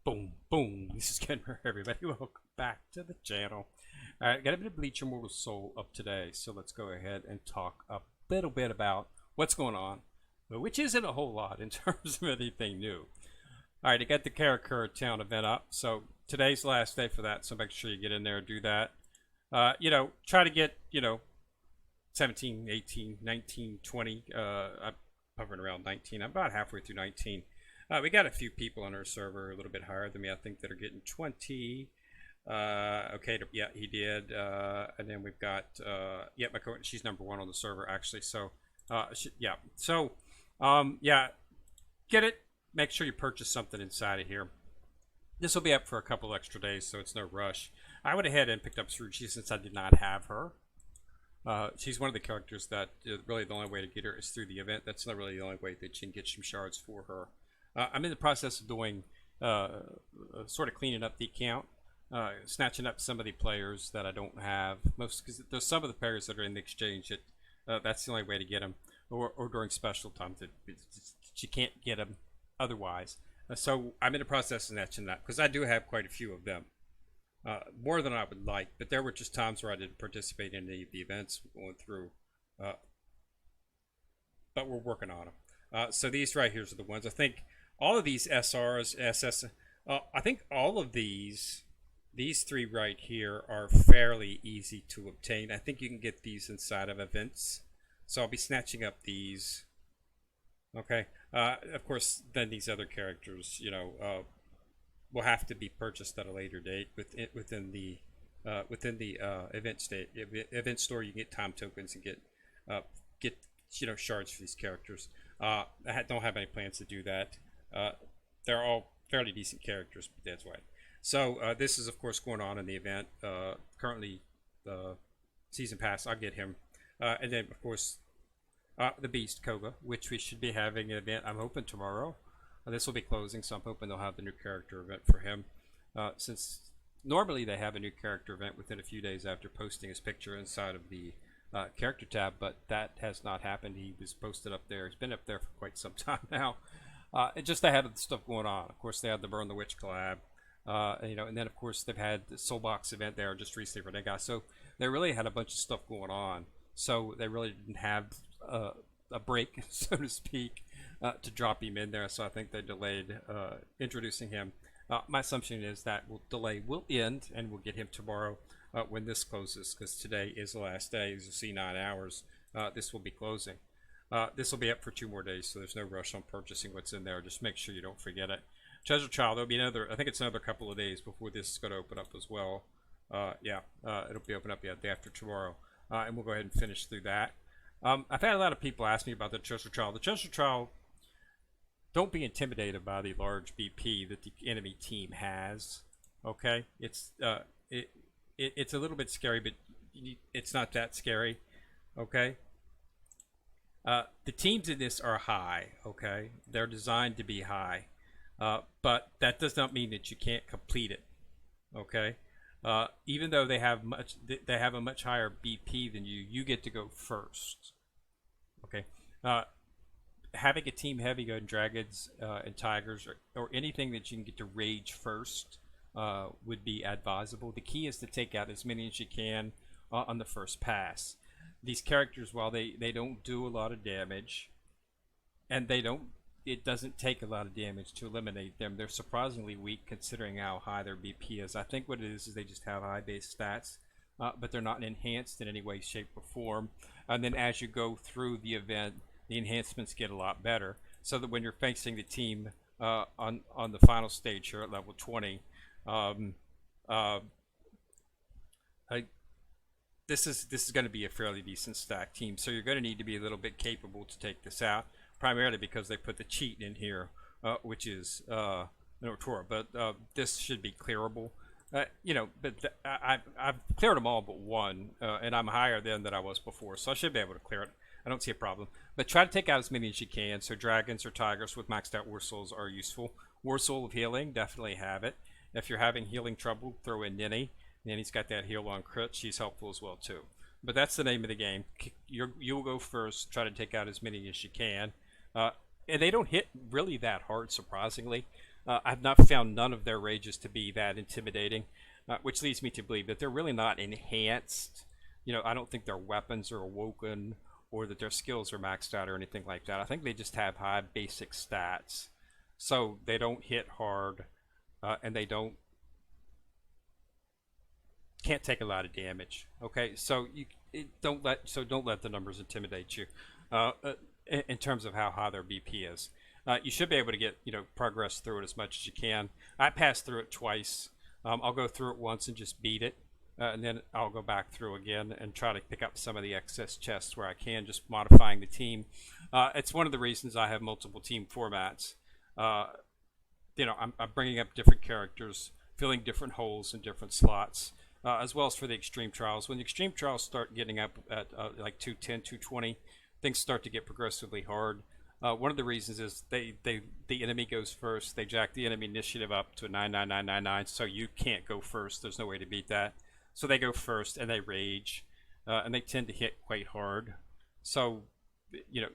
Boom, boom. This is Kenmer, everybody. Welcome back to the channel. Alright, got a bit of Bleach Immortal Soul up today, so let's go ahead and talk a little bit about what's going on, which isn't a whole lot in terms of anything new. Alright, I got the Karakura Town event up, so today's the last day for that, so make sure you get in there and do that. Try to get, 17, 18, 19, 20. I'm hovering around 19. I'm about halfway through 19. We got a few people on our server a little bit higher than me, I think, that are getting 20. Okay, yeah, he did. And then we've got, my co she's number 1 on the server, actually. So, yeah. So, get it. Make sure you purchase something inside of here. This will be up for a couple extra days, so it's no rush. I went ahead and picked up Suruchi since I did not have her. She's one of the characters that really the only way to get her is through the event. That's not really the only way that you can get some shards for her. I'm in the process of doing sort of cleaning up the account, snatching up some of the players that I don't have. Most because there's some of the players that are in the exchange that that's the only way to get them, or during special times that you can't get them otherwise. So I'm in the process of snatching that because I do have quite a few of them, more than I would like. But there were just times where I didn't participate in any of the events going through, but we're working on them. So these right here are the ones I think. All of these SRs, SS, I think all of these 3 right here are fairly easy to obtain. I think you can get these inside of events. So I'll be snatching up these. Okay. Of course, then these other characters, will have to be purchased at a later date within the event store. You can get time tokens and get shards for these characters. I don't have any plans to do that. They're all fairly decent characters, but that's why. So this is of course going on in the event. Currently, the season pass. I'll get him, and then of course the Beast Koga, which we should be having an event. I'm hoping tomorrow. This will be closing, so I'm hoping they'll have the new character event for him. Since normally they have a new character event within a few days after posting his picture inside of the character tab, but that has not happened. He was posted up there. He's been up there for quite some time now. Just they had stuff going on. Of course, they had the Burn the Witch collab, and then of course they've had the Soulbox event there just recently for that guy. So they really had a bunch of stuff going on. So they really didn't have a break, so to speak, to drop him in there. So I think they delayed introducing him. My assumption is that delay will end, and we'll get him tomorrow when this closes, because today is the last day. As you see, 9 hours. This will be closing. This will be up for 2 more days, so there's no rush on purchasing what's in there. Just make sure you don't forget it. Treasure Child, there'll be another, I think it's another couple of days before this is going to open up as well. It'll be open up day after tomorrow. And we'll go ahead and finish through that. I've had a lot of people ask me about the Treasure Child. The Treasure Child, don't be intimidated by the large BP that the enemy team has. Okay? It's it's a little bit scary, but it's not that scary. Okay? The teams in this are high, okay? They're designed to be high, but that does not mean that you can't complete it, okay? Even though they have a much higher BP than you, you get to go first, okay? Having a team heavy on dragons and tigers or anything that you can get to rage first would be advisable. The key is to take out as many as you can on the first pass. These characters, while they don't do a lot of damage, and it doesn't take a lot of damage to eliminate them. They're surprisingly weak considering how high their BP is. I think what it is they just have high base stats, but they're not enhanced in any way, shape, or form. And then as you go through the event, the enhancements get a lot better, so that when you're facing the team on the final stage here at level 20, this is going to be a fairly decent stack team, so you're going to need to be a little bit capable to take this out, primarily because they put the cheat in here, which is Notora, but this should be clearable. But I've cleared them all but one, and I'm higher than I was before, so I should be able to clear it. I don't see a problem. But try to take out as many as you can. So dragons or tigers with maxed out war souls are useful. War soul of healing, definitely have it. If you're having healing trouble, throw in Ninny. Ninny's got that heal on crit. She's helpful as well too. But that's the name of the game. You'll go first. Try to take out as many as you can. And they don't hit really that hard, surprisingly. I've not found none of their rages to be that intimidating, which leads me to believe that they're really not enhanced. I don't think their weapons are awoken or that their skills are maxed out or anything like that. I think they just have high basic stats, so they don't hit hard, and they can't take a lot of damage. Okay, so don't let the numbers intimidate you in terms of how high their BP is. You should be able to get progress through it as much as you can. I passed through it twice. I'll go through it once and just beat it, and then I'll go back through again and try to pick up some of the excess chests where I can, just modifying the team. It's one of the reasons I have multiple team formats. I'm bringing up different characters, filling different holes in different slots, as well as for the extreme trials. When the extreme trials start getting up at like 210, 220, things start to get progressively hard. One of the reasons is the enemy goes first. They jack the enemy initiative up to a 99999, so you can't go first. There's no way to beat that. So they go first and they rage, and they tend to hit quite hard. So you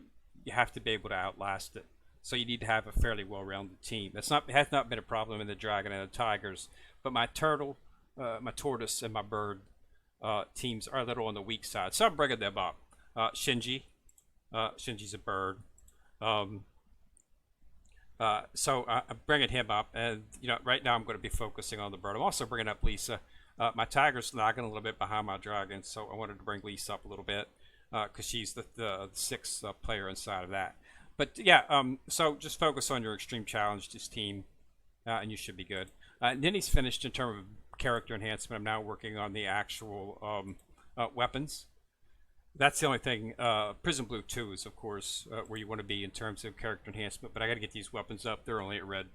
have to be able to outlast it. So you need to have a fairly well-rounded team. It has not been a problem in the Dragon and the Tigers, but my turtle, my tortoise, and my bird teams are a little on the weak side. So I'm bringing them up. Shinji's a bird. So I'm bringing him up, and right now I'm going to be focusing on the bird. I'm also bringing up Lisa. My tiger's lagging a little bit behind my dragon, so I wanted to bring Lisa up a little bit because she's the sixth player inside of that. But yeah, so just focus on your extreme challenges team, and you should be good. And then he's finished in terms of character enhancement. I'm now working on the actual weapons. That's the only thing. Prison Blue 2 is, of course, where you want to be in terms of character enhancement. But I got to get these weapons up. They're only at red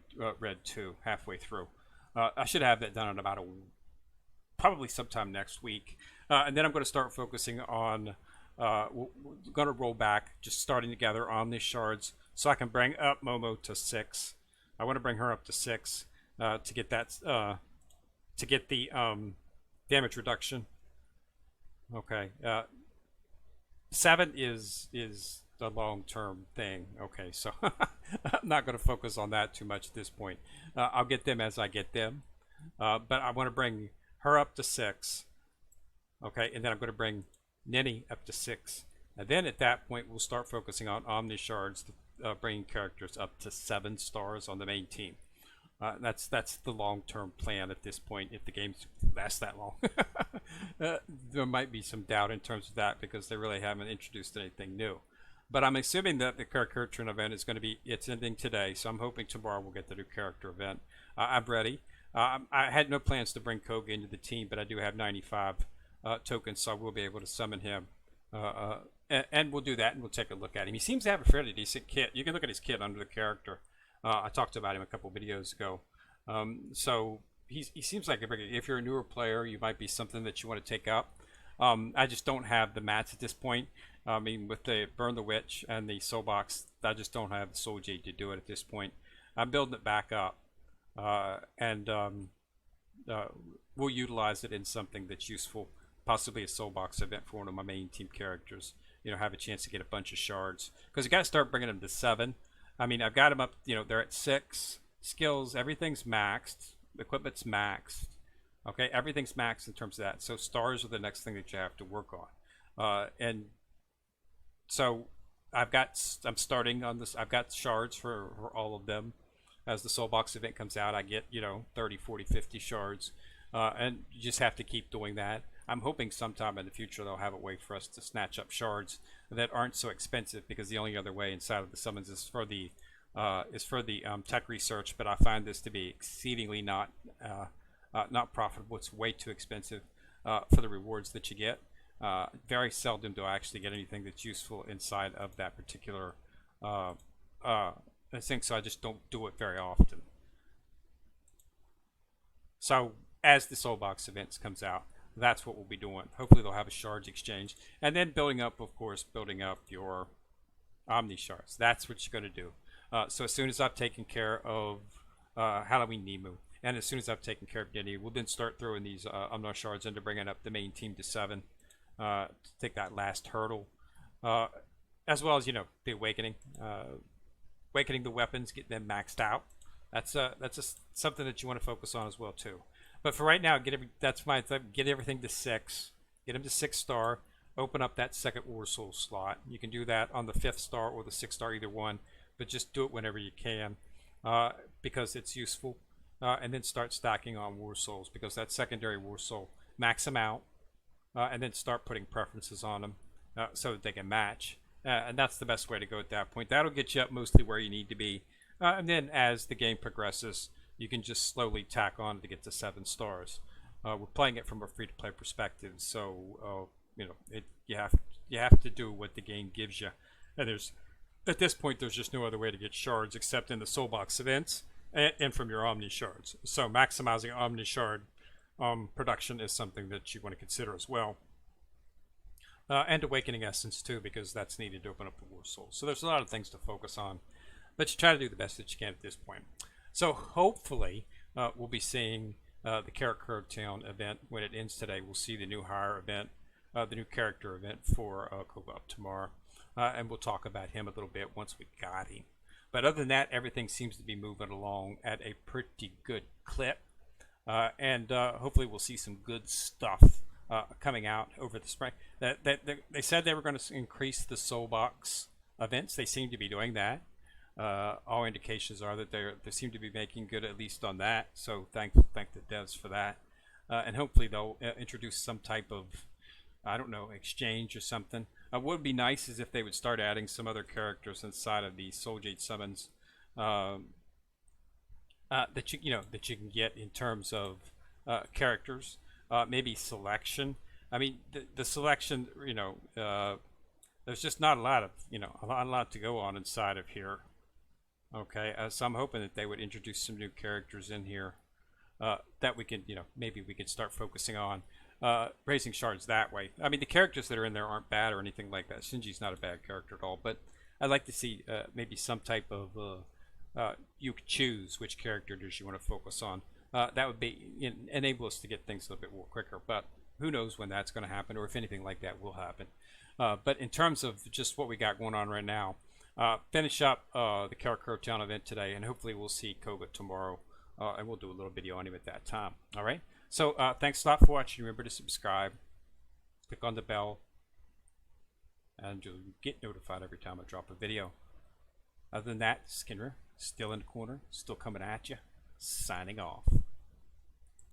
2, halfway through. I should have that done in about probably sometime next week. And then I'm going to start focusing on. We're going to roll back, just starting to gather Omni shards, so I can bring up Momo to 6. I want to bring her up to 6 to get that to get the damage reduction. Okay. 7 is the long-term thing. Okay, so I'm not going to focus on that too much at this point. I'll get them as I get them, but I want to bring her up to 6. Okay, and then I'm going to bring Nini up to 6, and then at that point we'll start focusing on Omni shards, bringing characters up to 7 stars on the main team. That's the long-term plan at this point, if the game lasts that long. There might be some doubt in terms of that because they really haven't introduced anything new. But I'm assuming that the character event is going to be, it's ending today, so I'm hoping tomorrow we'll get the new character event. I'm ready. I had no plans to bring Koga into the team, but I do have 95 tokens, so I will be able to summon him. And we'll do that, and we'll take a look at him. He seems to have a fairly decent kit. You can look at his kit under the character. I talked about him a couple videos ago. So he seems like if you're a newer player, you might be something that you want to take up. I just don't have the mats at this point. I mean, with the Burn the Witch and the Soul Box, I just don't have the Soul Jade to do it at this point. I'm building it back up, and we'll utilize it in something that's useful, possibly a Soul Box event for one of my main team characters. Have a chance to get a bunch of shards, because you got to start bringing them to 7. I mean, I've got them up, they're at 6. Skills, everything's maxed. Equipment's maxed. Okay, everything's maxed in terms of that. So stars are the next thing that you have to work on. And so I'm starting on this. I've got shards for all of them. As the Soul Box event comes out, I get, 30, 40, 50 shards. And you just have to keep doing that. I'm hoping sometime in the future they'll have a way for us to snatch up shards that aren't so expensive, because the only other way inside of the summons is for the tech research. But I find this to be exceedingly not profitable. It's way too expensive for the rewards that you get. Very seldom do I actually get anything that's useful inside of that particular thing, so I just don't do it very often. So as the Soul Box events comes out, that's what we'll be doing. Hopefully they'll have a shards exchange, and then building up your Omni shards. That's what you're going to do. So as soon as I've taken care of Halloween Nemu, and as soon as I've taken care of Denny, we'll then start throwing these Omni shards into bringing up the main team to 7 to take that last hurdle, as well as the awakening the weapons, getting them maxed out. That's something that you want to focus on as well too. But for right now, that's my get everything to 6, get them to 6-star. Open up that second War Soul slot. You can do that on the 5th star or the 6th star, either one. But just do it whenever you can, because it's useful. And then start stacking on War Souls, because that secondary War Soul, max them out, and then start putting preferences on them so that they can match. And that's the best way to go at that point. That'll get you up mostly where you need to be. And then as the game progresses, you can just slowly tack on to get to 7 stars. We're playing it from a free-to-play perspective, so you have to do what the game gives you. And at this point there's just no other way to get shards except in the soul box events and from your Omni shards. So maximizing Omni shard production is something that you want to consider as well. And Awakening Essence too, because that's needed to open up the War Soul. So there's a lot of things to focus on, but you try to do the best that you can at this point. So hopefully we'll be seeing the Character Town event when it ends today. We'll see the new hire event, the new character event for Koga up tomorrow, and we'll talk about him a little bit once we got him. But other than that, everything seems to be moving along at a pretty good clip, and hopefully we'll see some good stuff coming out over the spring. They said they were going to increase the soul box events. They seem to be doing that. All indications are that they seem to be making good, at least on that. So thank the devs for that, and hopefully they'll introduce some type of, I don't know, exchange or something. What would be nice is if they would start adding some other characters inside of the Soul Jade summons that you can get in terms of characters, maybe selection. I mean, the selection, there's just not a lot of a lot to go on inside of here. Okay, so I'm hoping that they would introduce some new characters in here that we could, maybe we could start focusing on raising shards that way. I mean, the characters that are in there aren't bad or anything like that. Shinji's not a bad character at all, but I'd like to see maybe some type of you could choose which characters you want to focus on. That would be enable us to get things a little bit more quicker. But who knows when that's going to happen, or if anything like that will happen. But in terms of just what we got going on right now, finish up the Character Town event today, and hopefully we'll see Koga tomorrow, and we'll do a little video on him at that time. All right. So thanks a lot for watching. Remember to subscribe, click on the bell, and you'll get notified every time I drop a video. Other than that, Skinner, still in the corner, still coming at you, signing off.